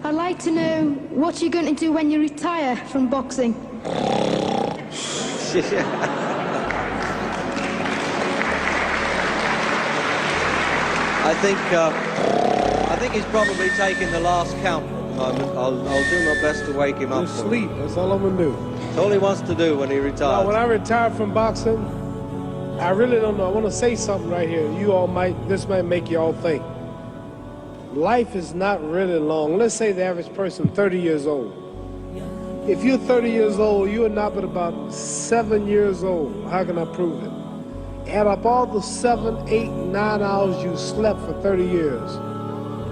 I'd like to know what you're going to do when you retire from boxing. I think he's probably taking the last count at the moment. I'll do my best to wake him up. Just sleep. That's all I'm gonna do. That's all he wants to do when he retires. Now, when I retire from boxing, I really don't know. I want to say something right here. This might make you all think. Life is not really long. Let's say the average person, 30 years old. If you're 30 years old, you are not but about 7 years old. How can I prove it? Add up all the 7, 8, 9 hours you slept for 30 years.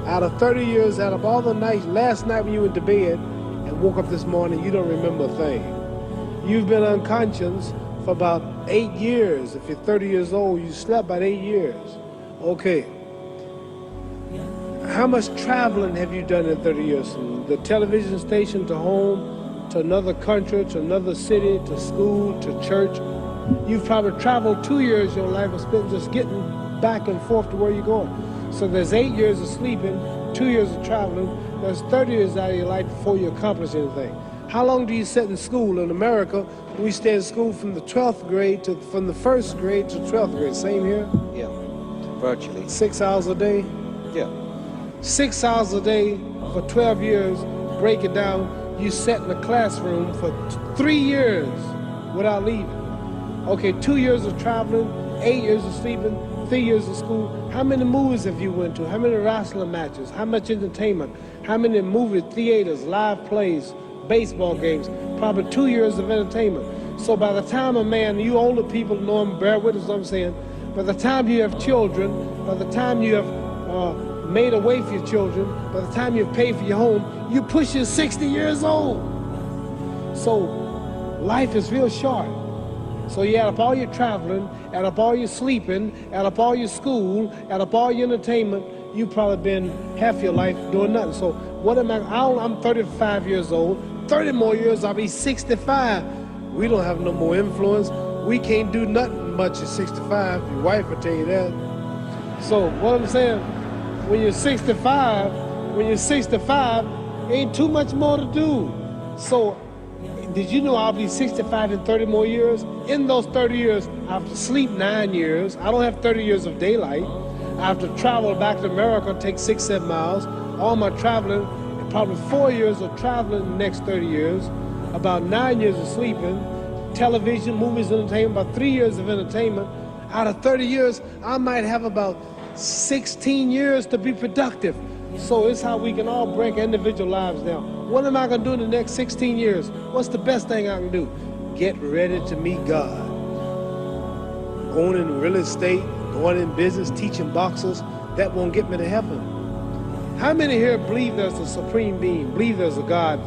Out of 30 years, add up all the nights, last night when you went to bed and woke up this morning, you don't remember a thing. You've been unconscious for about 8 years. If you're 30 years old, you slept about 8 years. Okay. How much traveling have you done in 30 years? From the television station to home, to another country, to another city, to school, to church. You've probably traveled 2 years your life was spent just getting back and forth to where you're going. So there's 8 years of sleeping, 2 years of traveling. There's 30 years out of your life before you accomplish anything. How long do you sit in school? In America, we stay in school from the 12th grade from the 1st grade to 12th grade. Same here? Yeah, virtually. 6 hours a day? Yeah. 6 hours a day for 12 years, break it down, you sat in the classroom for 3 years without leaving. Okay, 2 years of traveling, 8 years of sleeping, 3 years of school. How many movies have you went to? How many wrestling matches? How much entertainment? How many movie theaters, live plays, baseball games? Probably 2 years of entertainment. So by the time a man, you older people know him, bear with us what I'm saying, by the time you have children, by the time you have made a way for your children, by the time you've paid for your home, you push 60 years old. So life is real short. So you add up all your traveling, add up all your sleeping, add up all your school, add up all your entertainment, you've probably been half your life doing nothing. So what am I'm 35 years old, 30 more years I'll be 65. We don't have no more influence. We can't do nothing much at 65. Your wife will tell you that. So what I'm saying, when you're 65, ain't too much more to do. So did you know I'll be 65 in 30 more years? In those 30 years, I have to sleep 9 years. I don't have 30 years of daylight. I have to travel back to America, take 6, 7 miles. All my traveling, probably 4 years of traveling in the next 30 years, about 9 years of sleeping, television, movies, entertainment, about 3 years of entertainment. Out of 30 years, I might have about 16 years to be productive. So it's how we can all break individual lives down. What am I gonna do in the next 16 years? What's the best thing I can do? Get ready to meet God. Going in real estate, going in business, teaching boxers, that won't get me to heaven. How many here believe there's a supreme being, believe there's a God?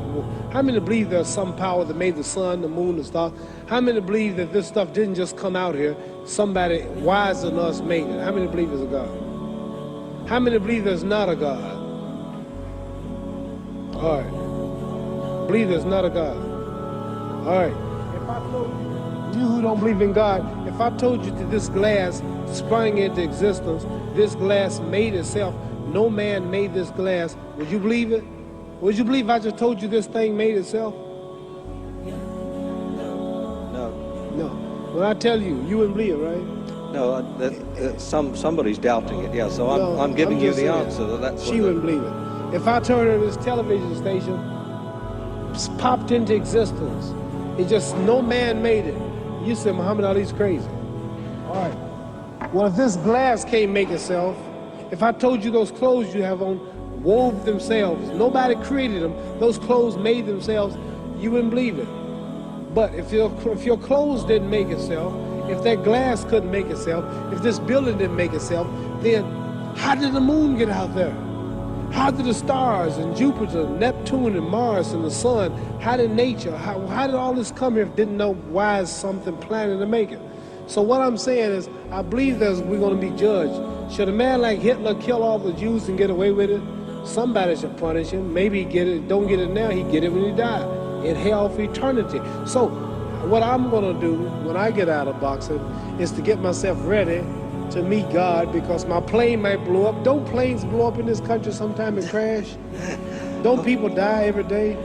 How many believe there's some power that made the sun, the moon, the stars? How many believe that this stuff didn't just come out here? Somebody wiser than us made it. How many believe there's a God? How many believe there's not a God? All right. Believe there's not a God. All right. If I told you who don't believe in God, if I told you that this glass sprang into existence, this glass made itself, no man made this glass, would you believe it? Would you believe I just told you this thing made itself? No. No. When I tell you, you wouldn't believe it, right? No, somebody's doubting it, yeah, so I'm giving you the answer. That's she wouldn't believe it. If I told her this television station popped into existence, it just, no man made it, you said Muhammad Ali's crazy. All right. Well, if this glass can't make itself, if I told you those clothes you have on wove themselves, nobody created them, those clothes made themselves, you wouldn't believe it. But if your clothes didn't make itself, if that glass couldn't make itself, if this building didn't make itself, then how did the moon get out there? How did the stars and Jupiter, Neptune and Mars and the sun, how did nature, how did all this come here if didn't know why is something planning to make it? So what I'm saying is, I believe we're going to be judged. Should a man like Hitler kill all the Jews and get away with it? Somebody should punish him. Maybe he get it, don't get it now, he get it when he died, in hell for eternity. So what I'm going to do when I get out of boxing is to get myself ready to meet God, because my plane might blow up. Don't planes blow up in this country sometime and crash? Don't people die every day?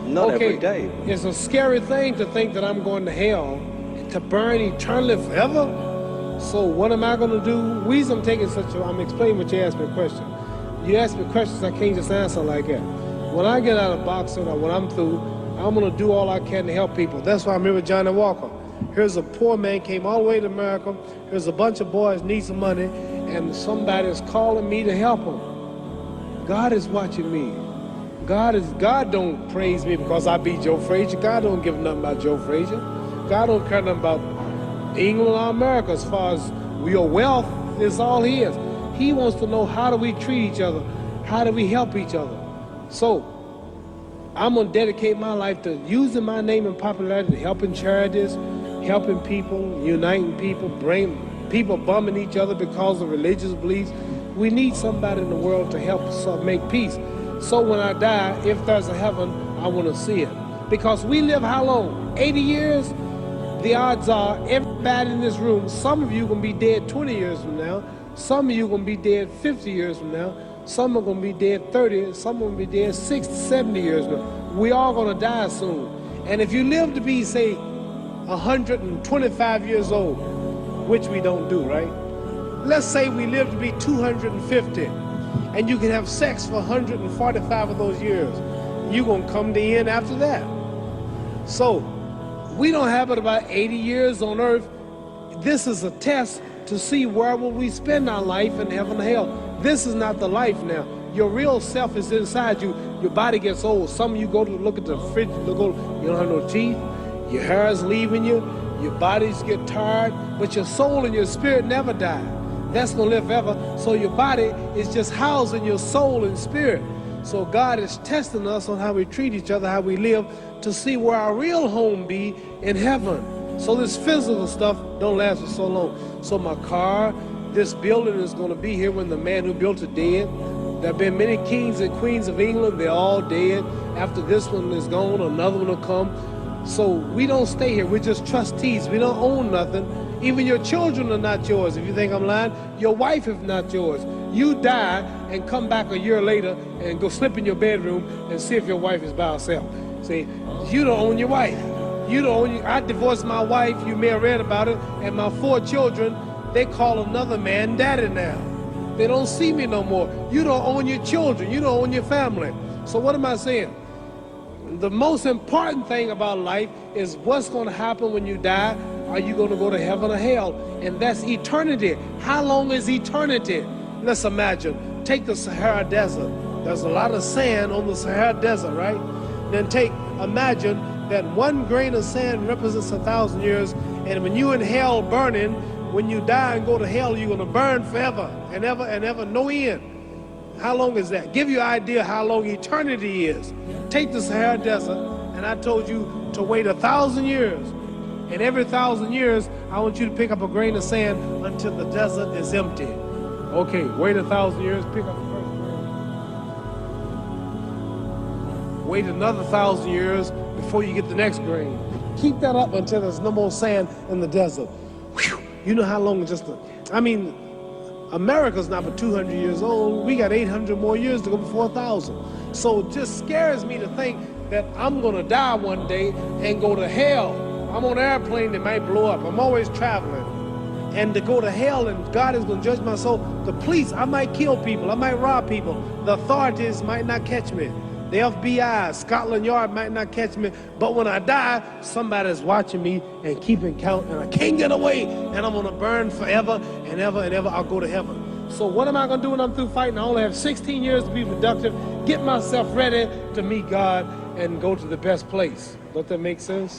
Not every day. It's a scary thing to think that I'm going to hell to burn eternally forever. So what am I going to do? The reason I'm taking I'm explaining what you asked me a question. You asked me questions, I can't just answer like that. When I get out of boxing or when I'm through, I'm going to do all I can to help people. That's why I'm here with Johnny Walker. Here's a poor man, came all the way to America. Here's a bunch of boys need some money, and somebody is calling me to help them. God is watching me. God don't praise me because I beat Joe Frazier. God don't give nothing about Joe Frazier. God don't care nothing about England or America as far as your wealth is all his. He wants to know, how do we treat each other? How do we help each other? So I'm going to dedicate my life to using my name and popularity, helping charities, helping people, uniting people, bringing people bumming each other because of religious beliefs. We need somebody in the world to help us make peace. So when I die, if there's a heaven, I want to see it. Because we live how long? 80 years? The odds are everybody in this room, some of you are going to be dead 20 years from now, some of you are going to be dead 50 years from now, some are going to be dead 30, some are going to be dead 60, 70 years from now. We all going to die soon. And if you live to be, say, 125 years old, which we don't do, right? Let's say we live to be 250, and you can have sex for 145 of those years. You're going to come to the end after that. So we don't have but about 80 years on earth. This is a test to see where will we spend our life in heaven or hell. This is not the life now. Your real self is inside you. Your body gets old. Some of you go to look at the fridge, you don't have no teeth. Your hair is leaving you. Your bodies get tired. But your soul and your spirit never die. That's going to live forever. So your body is just housing your soul and spirit. So God is testing us on how we treat each other, how we live, to see where our real home be in heaven. So this physical stuff don't last for so long. So my car, this building is going to be here when the man who built it dead. There have been many kings and queens of England. They're all dead. After this one is gone, another one will come. So we don't stay here. We're just trustees. We don't own nothing. Even your children are not yours. If you think I'm lying, your wife is not yours. You die and come back a year later and go slip in your bedroom and see if your wife is by herself. See, you don't own your wife. You don't own. I divorced my wife. You may have read about it. And my 4 children, they call another man daddy now. They don't see me no more. You don't own your children. You don't own your family. So what am I saying? The most important thing about life is what's going to happen when you die. Are you going to go to heaven or hell? And that's eternity. How long is eternity? Let's imagine. Take the Sahara Desert. There's a lot of sand on the Sahara Desert, right? Then imagine that 1 grain of sand represents 1,000 years. And when you're in hell burning, when you die and go to hell, you're going to burn forever and ever and ever, no end. How long is that? Give you an idea how long eternity is. Take the Sahara Desert, and I told you to wait 1,000 years. And every 1,000 years, I want you to pick up a grain of sand until the desert is empty. Okay, wait 1,000 years, pick up the first grain. Wait another 1,000 years before you get the next grain. Keep that up until there's no more sand in the desert. Whew. You know how long America's not but 200 years old. We got 800 more years to go before 1,000. So it just scares me to think that I'm going to die one day and go to hell. I'm on an airplane that might blow up. I'm always traveling. And to go to hell and God is going to judge my soul. The police, I might kill people. I might rob people. The authorities might not catch me. The FBI, Scotland Yard might not catch me. But when I die, somebody's watching me and keeping count. And I can't get away. And I'm going to burn forever and ever and ever. I'll go to heaven. So what am I going to do when I'm through fighting? I only have 16 years to be productive. Get myself ready to meet God and go to the best place. Does that make sense?